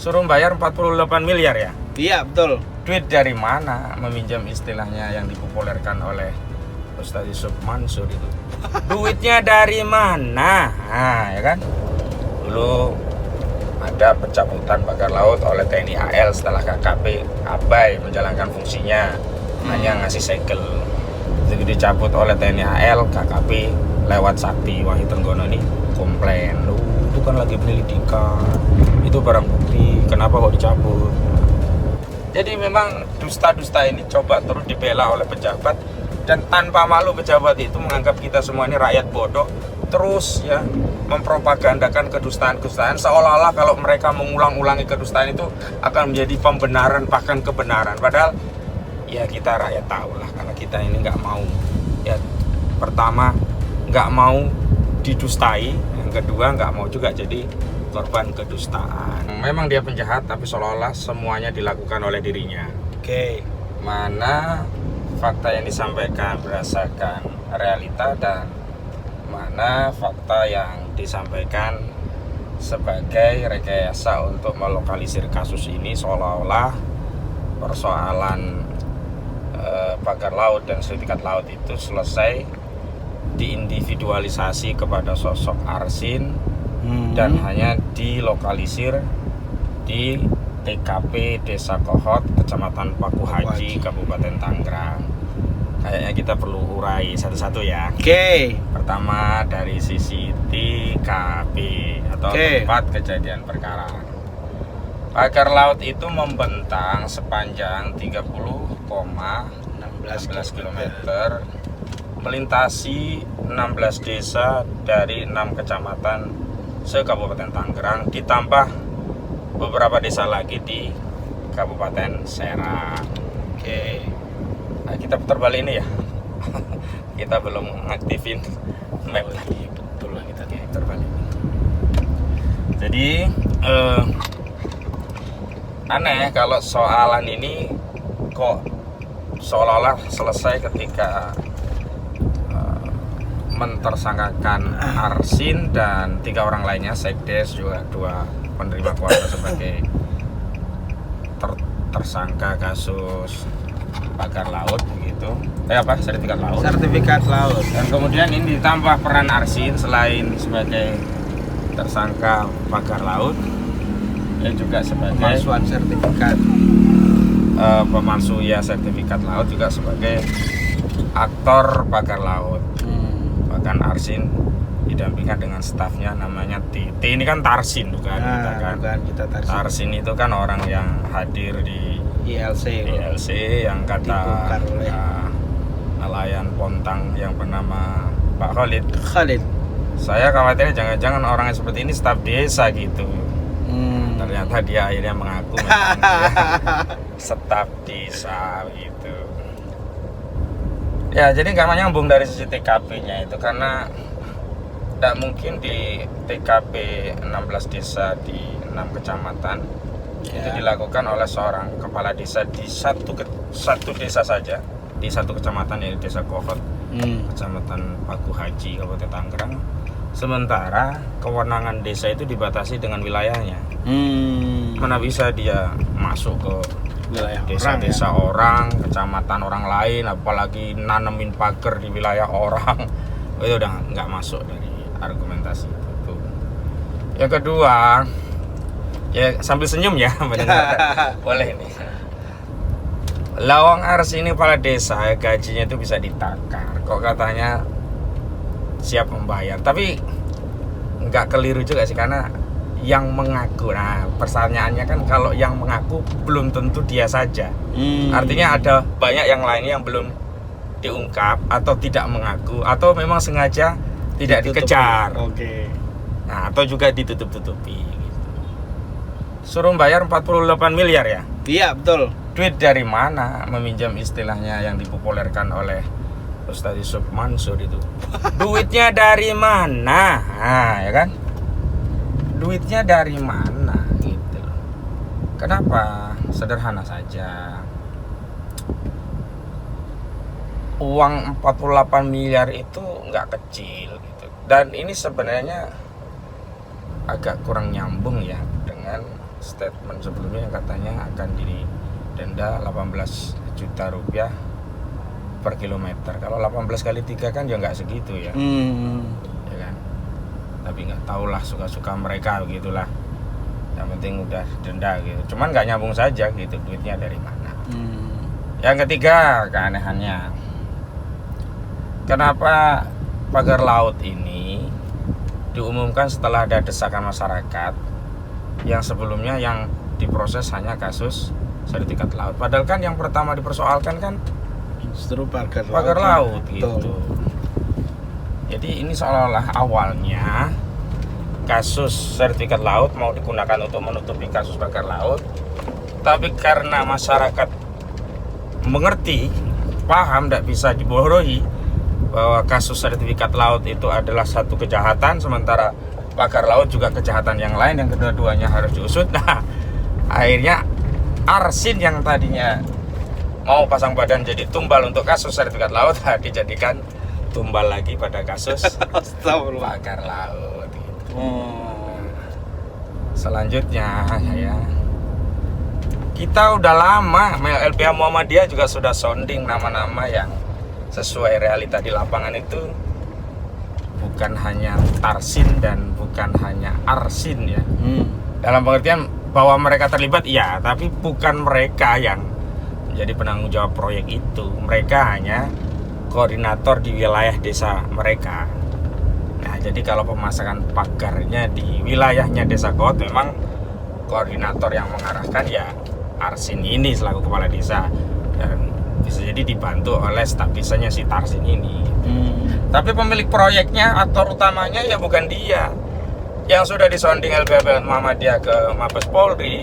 Suruh bayar 48 miliar ya? Iya, betul. Duit dari mana? Meminjam istilahnya yang dipopulerkan oleh Ustaz Yusuf Mansur itu. Duitnya dari mana? Nah, ya kan? Dulu ada pencabutan pagar laut oleh TNI AL setelah KKP abai menjalankan fungsinya, hanya ngasih segel. Jadi dicabut oleh TNI AL, KKP lewat Sakti Wahyu Trenggono ini komplain, itu kan lagi penyelidikan, itu barang bukti, kenapa kok dicabut? Jadi memang dusta-dusta ini coba terus dibela oleh pejabat, dan tanpa malu pejabat itu menganggap kita semua ini rakyat bodoh, terus ya mempropagandakan kedustaan-kedustaan seolah-olah kalau mereka mengulang-ulangi kedustaan itu akan menjadi pembenaran bahkan kebenaran. Padahal ya kita rakyat tahu lah, karena kita ini nggak mau, ya pertama nggak mau didustai, yang kedua nggak mau juga jadi korban kedustaan. Memang dia penjahat, tapi seolah-olah semuanya dilakukan oleh dirinya. Oke. Mana fakta yang disampaikan berdasarkan realita dan mana fakta yang disampaikan sebagai rekayasa untuk melokalisir kasus ini, seolah-olah persoalan pagar laut dan sertifikat laut itu selesai diindividualisasi kepada sosok Arsin dan hanya dilokalisir di TKP Desa Kohot, Kecamatan Paku Haji, Kabupaten Tangerang. Kayaknya kita perlu urai satu-satu ya. Oke. Pertama dari sisi TKP atau tempat kejadian perkara. Pagar laut itu membentang sepanjang 30,16 km, melintasi 16 desa dari 6 kecamatan se-Kabupaten Tangerang, ditambah beberapa desa lagi di Kabupaten Serang. Oke. Nah, kita putar balik ini ya. Kita belum ngaktifin map lagi. Betul lah, kita putar balik. Jadi aneh kalau soalan ini kok seolah-olah selesai ketika mentersangkakan Arsin dan 3 orang lainnya, Sekdes juga 2 penerima kuasa sebagai tersangka kasus pagar laut begitu. Sertifikat laut. Sertifikat laut. Dan kemudian ini ditambah peran Arsin selain sebagai tersangka pagar laut, dia juga sebagai pemalsuan sertifikat. Pemalsu ya sertifikat laut, juga sebagai aktor pagar laut. Bahkan Arsin didampingkan dengan stafnya namanya T ini kan Tarsin bukan kita kan. Bukan kita Tarsin itu kan orang yang hadir di ILC yang kata nelayan Pontang yang bernama Pak Khalid. Saya khawatirnya jangan-jangan orang yang seperti ini staf desa gitu. Ternyata dia akhirnya mengaku memang dia staf desa gitu. Ya, jadi nggak nyambung dari sisi TKP-nya itu, karena tidak mungkin di TKP 16 desa di 6 kecamatan itu dilakukan oleh seorang kepala desa di satu desa saja, di satu kecamatan, yaitu Desa Kohot, Kecamatan Paku Haji, Kabupaten Tangerang. Sementara kewenangan desa itu dibatasi dengan wilayahnya. Mana bisa dia masuk ke wilayah desa-desa orang, kecamatan orang lain, apalagi nanemin pagar di wilayah orang. Itu udah nggak masuk dari argumentasi itu. Yang kedua, ya sambil senyum ya mendengar. Boleh ini. Lawang Ars ini kepala desa, gajinya itu bisa ditakar. Kok katanya siap membayar, tapi nggak keliru juga sih, karena yang mengaku, nah pertanyaannya kan kalau yang mengaku belum tentu dia saja. Artinya ada banyak yang lainnya yang belum diungkap atau tidak mengaku, atau memang sengaja tidak dikejar. Nah, atau juga ditutup-tutupi gitu. Suruh bayar 48 miliar ya? Iya, betul. Duit dari mana? Meminjam istilahnya yang dipopulerkan oleh Ustaz Yusuf Mansur itu. Duitnya dari mana? Nah, ya kan? Duitnya dari mana gitu. Kenapa? Sederhana saja. Uang 48 miliar itu nggak kecil gitu. Dan ini sebenarnya agak kurang nyambung ya dengan statement sebelumnya yang katanya akan didenda 18 juta rupiah per kilometer. Kalau 18 kali 3 kan ya nggak segitu ya. Ya kan? Tapi nggak tahulah, suka-suka mereka begitulah. Yang penting udah denda gitu. Cuman nggak nyambung saja gitu, duitnya dari mana. Yang ketiga, keanehannya, kenapa pagar laut ini diumumkan setelah ada desakan masyarakat yang sebelumnya yang diproses hanya kasus sertifikat laut. Padahal kan yang pertama dipersoalkan kan Justru pagar laut Betul. gitu. Jadi ini seolah-olah awalnya kasus sertifikat laut mau digunakan untuk menutupi kasus pagar laut, tapi karena masyarakat mengerti, paham, tidak bisa dibohongi bahwa kasus sertifikat laut itu adalah satu kejahatan, sementara pagar laut juga kejahatan yang lain yang kedua-duanya harus diusut. Nah, akhirnya Arsin yang tadinya mau pasang badan jadi tumbal untuk kasus sertifikat laut dijadikan tumbal lagi pada kasus Astagfirullah. pagar laut gitu. Selanjutnya ya, kita udah lama, LPH Muhammadiyah juga sudah sounding nama-nama yang sesuai realita di lapangan itu bukan hanya Tarsin dan bukan hanya Arsin ya. Dalam pengertian bahwa mereka terlibat iya, tapi bukan mereka yang menjadi penanggung jawab proyek itu. Mereka hanya koordinator di wilayah desa mereka. Nah, jadi kalau pemasangan pagarnya di wilayahnya desa Kot, memang koordinator yang mengarahkan ya Arsin ini selaku kepala desa, dan bisa jadi dibantu oleh staf desanya si Tarsin ini. Tapi pemilik proyeknya, aktor utamanya ya bukan dia. Yang sudah disonding LPH Muhammadiyah ke Mabes Polri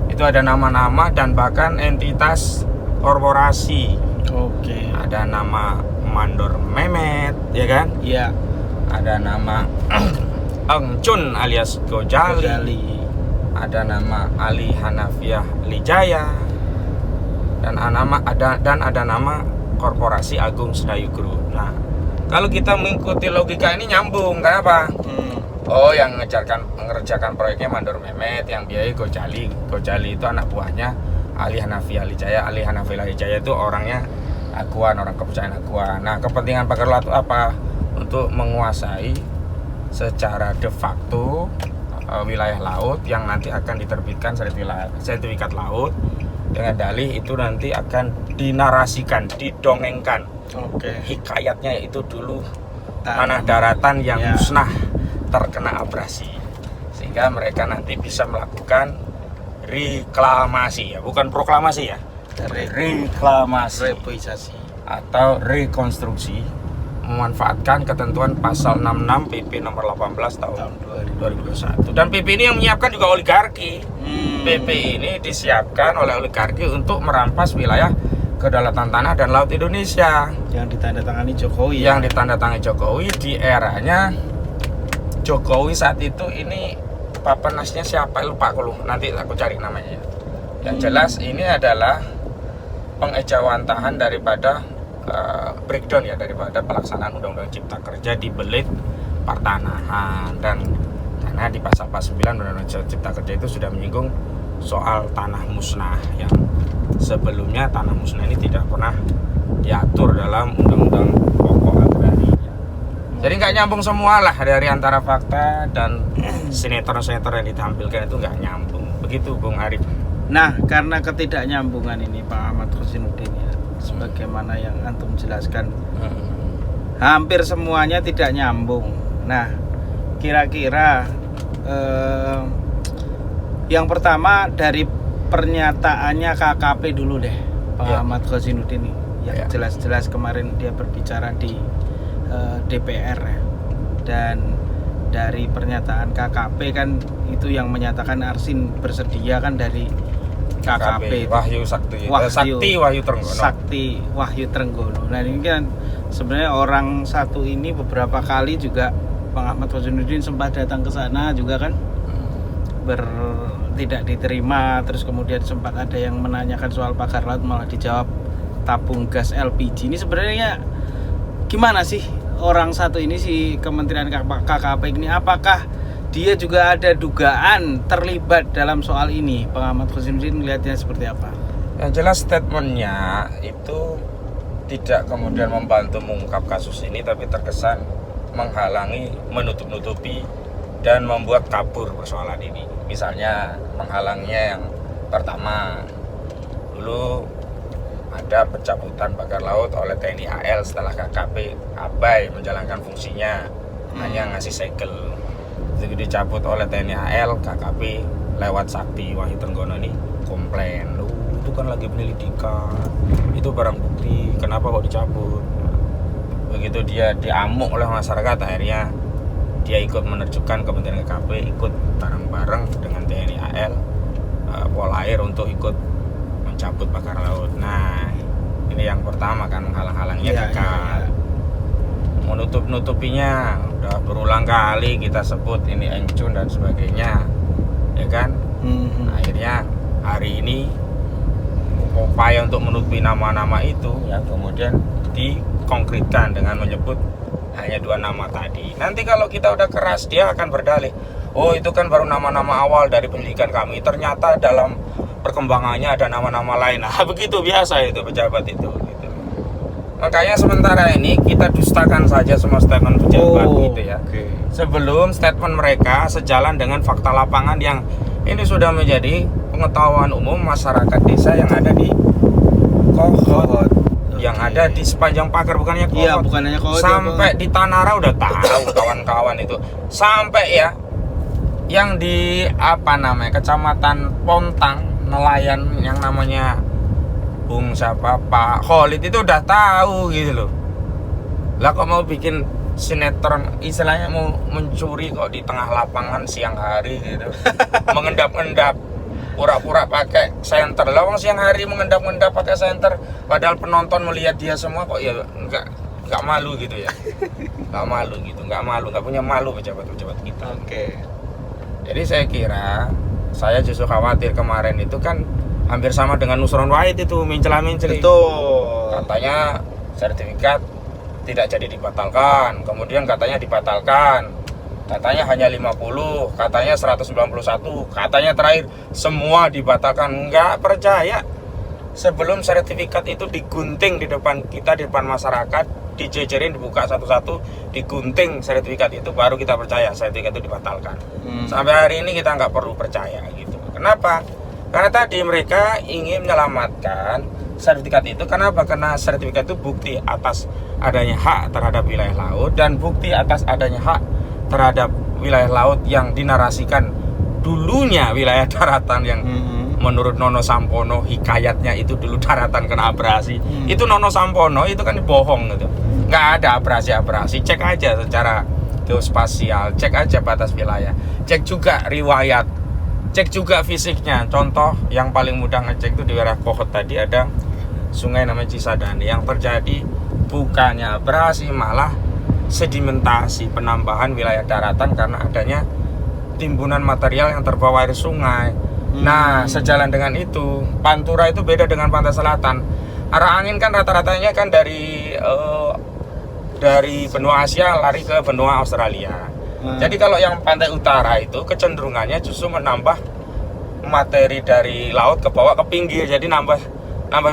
itu ada nama-nama dan bahkan entitas korporasi. Oke. Ada nama Mandor Mehmet, ya kan? Iya. Ada nama Eng Chun alias Gojali. Gali. Ada nama Ali Hanafiah Lijaya. Dan ada nama Korporasi Agung Sedayu Group. Nah, kalau kita mengikuti logika ini nyambung, kenapa? Oh, yang mengerjakan proyeknya Mandor Mehmet, yang biayai Gojali. Gojali itu anak buahnya Ali Hanafiah Lijaya. Ali Hanafiah Lijaya itu orangnya Aguan, orang kepercayaan Aguan. Nah, kepentingan pagar laut itu apa? Untuk menguasai secara de facto wilayah laut yang nanti akan diterbitkan sertifikat laut dengan dalih itu nanti akan dinarasikan, didongengkan. Oke. Hikayatnya itu dulu tanah daratan yang musnah terkena abrasi, sehingga mereka nanti bisa melakukan reklamasi ya, bukan proklamasi ya, reklamasi Reboisasi atau rekonstruksi, memanfaatkan ketentuan pasal 66 PP nomor 18 tahun 2021. Dan PP ini yang menyiapkan juga oligarki. PP ini disiapkan oleh oligarki untuk merampas wilayah kedaulatan tanah dan laut Indonesia yang ditandatangani Jokowi. Yang ditandatangani Jokowi di eranya Jokowi saat itu. Ini papenasnya siapa, lupa aku, nanti aku cari namanya. Yang jelas ini adalah pengejawantahan daripada breakdown ya, daripada pelaksanaan Undang-Undang Cipta Kerja di belit pertanahan. Dan karena di pasal 9 Undang-Undang Cipta Kerja itu sudah menyinggung soal tanah musnah, yang sebelumnya tanah musnah ini tidak pernah diatur dalam Undang-Undang Pokok Agraria. Jadi nggak nyambung semua lah dari antara fakta dan sinetron-sinetron yang ditampilkan itu nggak nyambung. Begitu Bung Arif. Nah, karena ketidaknyambungan ini Pak Ahmad Khosinuddin ya, sebagaimana yang antum jelaskan, hampir semuanya tidak nyambung. Nah, kira-kira yang pertama dari pernyataannya KKP dulu deh, Pak Ahmad Khosinuddin ini, yang jelas-jelas kemarin dia berbicara di DPR ya. Dan dari pernyataan KKP kan itu yang menyatakan Arsin bersedia kan dari KKP Wahyu Sakti Wahyu Trenggono. Nah, ini kan sebenarnya orang satu ini beberapa kali juga Bang Ahmad Khosinuddin sempat datang ke sana juga kan, tidak diterima. Terus kemudian sempat ada yang menanyakan soal pagar laut, malah dijawab tabung gas LPG. Ini sebenarnya gimana sih orang satu ini, si Kementerian KKP ini, apakah dia juga ada dugaan terlibat dalam soal ini. Pengamat Khosinuddin melihatnya seperti apa? Yang jelas statementnya itu tidak kemudian membantu mengungkap kasus ini, tapi terkesan menghalangi, menutup-nutupi, dan membuat kabur persoalan ini. Misalnya menghalangnya yang pertama, dulu ada pencabutan pagar laut oleh TNI AL setelah KKP abai menjalankan fungsinya, hanya ngasih segel. Jadi dicabut oleh TNI AL, KKP lewat Sakti Wahyu Trenggono ini komplain, lu itu kan lagi penyelidikan, itu barang bukti, kenapa kok dicabut? Begitu dia diamuk oleh masyarakat, akhirnya dia ikut menerjunkan Kementerian KKP, ikut bareng-bareng dengan TNI AL, Polair untuk ikut mencabut pagar laut. Nah, ini yang pertama kan, menghalang-halangnya gagal. Menutup-nutupinya udah berulang kali kita sebut ini encun dan sebagainya, ya kan? Akhirnya hari ini upaya untuk menutupi nama-nama itu ya kemudian dikonkretkan dengan menyebut hanya 2 nama tadi. Nanti kalau kita udah keras, dia akan berdalih, oh itu kan baru nama-nama awal dari penyelidikan kami, ternyata dalam perkembangannya ada nama-nama lain. Nah, begitu biasa itu pejabat itu gitu. Makanya sementara ini kita dustakan saja semua statement pejabat gitu ya. Sebelum statement mereka sejalan dengan fakta lapangan yang ini sudah menjadi pengetahuan umum masyarakat desa yang ada di Kohot, yang ada di sepanjang pagar, bukannya Kohot. Iya, bukan hanya Kohot. Sampai di Tanara udah tahu kawan-kawan itu. Sampai ya yang di apa namanya Kecamatan Pontang, nelayan yang namanya Bung siapa Pak Khalid itu udah tahu gitu loh. Lah kok mau bikin sinetron, istilahnya mau mencuri kok di tengah lapangan siang hari gitu. Mengendap-endap, pura-pura pakai senter. Lah wong siang hari mengendap-endap pakai senter, padahal penonton melihat dia semua, kok ya enggak malu gitu ya. Enggak malu gitu, enggak punya malu pejabat-pejabat kita. Jadi saya kira, saya justru khawatir kemarin itu kan hampir sama dengan Nusron Wahid itu, mincela-minceli. Betul. Katanya sertifikat tidak jadi dibatalkan, kemudian katanya dibatalkan, katanya hanya 50, katanya 191, katanya terakhir semua dibatalkan. Enggak percaya. Sebelum sertifikat itu digunting di depan kita, di depan masyarakat, dijejerin, dibuka satu-satu, digunting sertifikat itu, baru kita percaya sertifikat itu dibatalkan. Sampai hari ini kita nggak perlu percaya gitu. Kenapa? Karena tadi mereka ingin menyelamatkan sertifikat itu. Kenapa? Karena sertifikat itu bukti atas adanya hak terhadap wilayah laut, dan bukti atas adanya hak terhadap wilayah laut yang dinarasikan dulunya wilayah daratan yang menurut Nono Sampono hikayatnya itu dulu daratan kena abrasi. Itu Nono Sampono itu kan bohong gitu. Nggak ada abrasi-abrasi. Cek aja secara geospasial, cek aja batas wilayah, cek juga riwayat, cek juga fisiknya. Contoh yang paling mudah ngecek itu di wilayah Kohot tadi ada sungai namanya Cisadane yang terjadi bukannya abrasi, malah sedimentasi, penambahan wilayah daratan karena adanya timbunan material yang terbawa air sungai. Nah, sejalan dengan itu, Pantura itu beda dengan pantai selatan. Arah angin kan rata-ratanya kan dari benua Asia lari ke benua Australia. Jadi kalau yang pantai utara itu kecenderungannya justru menambah materi dari laut ke bawah ke pinggir, jadi nambah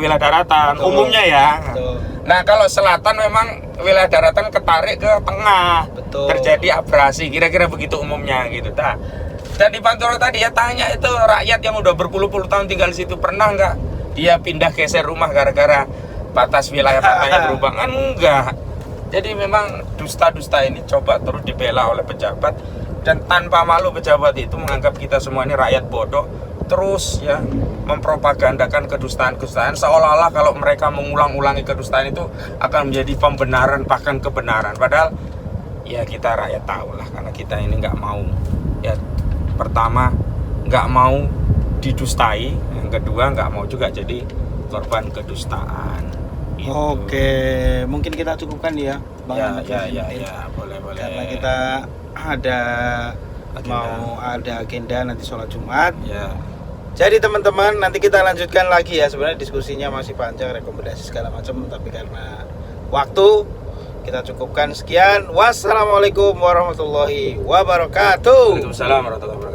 wilayah daratan. Betul. Umumnya ya. Betul. Nah, kalau selatan memang wilayah daratan ketarik ke tengah. Betul. Terjadi abrasi, kira-kira begitu umumnya gitu. Nah, dan di Pantura tadi ya tanya itu rakyat yang udah berpuluh-puluh tahun tinggal di situ, pernah nggak dia pindah geser rumah gara-gara batas wilayah pantainya berubah? Kan enggak. Jadi memang dusta-dusta ini coba terus dibela oleh pejabat, dan tanpa malu pejabat itu menganggap kita semua ini rakyat bodoh, terus ya mempropagandakan kedustaan-kedustaan seolah-olah kalau mereka mengulang-ulangi kedustaan itu akan menjadi pembenaran, bahkan kebenaran. Padahal ya kita rakyat tahu lah, karena kita ini nggak mau, ya pertama nggak mau didustai, yang kedua nggak mau juga jadi korban kedustaan. Gitu. Oke, mungkin kita cukupkan ya, Bang. Ya, boleh. Karena kita mau ada agenda nanti sholat Jumat. Ya. Jadi teman-teman, nanti kita lanjutkan lagi ya. Sebenarnya diskusinya masih panjang, rekomendasi segala macam, tapi karena waktu kita cukupkan sekian. Wassalamualaikum warahmatullahi wabarakatuh. Waalaikumsalam warahmatullahi wabarakatuh.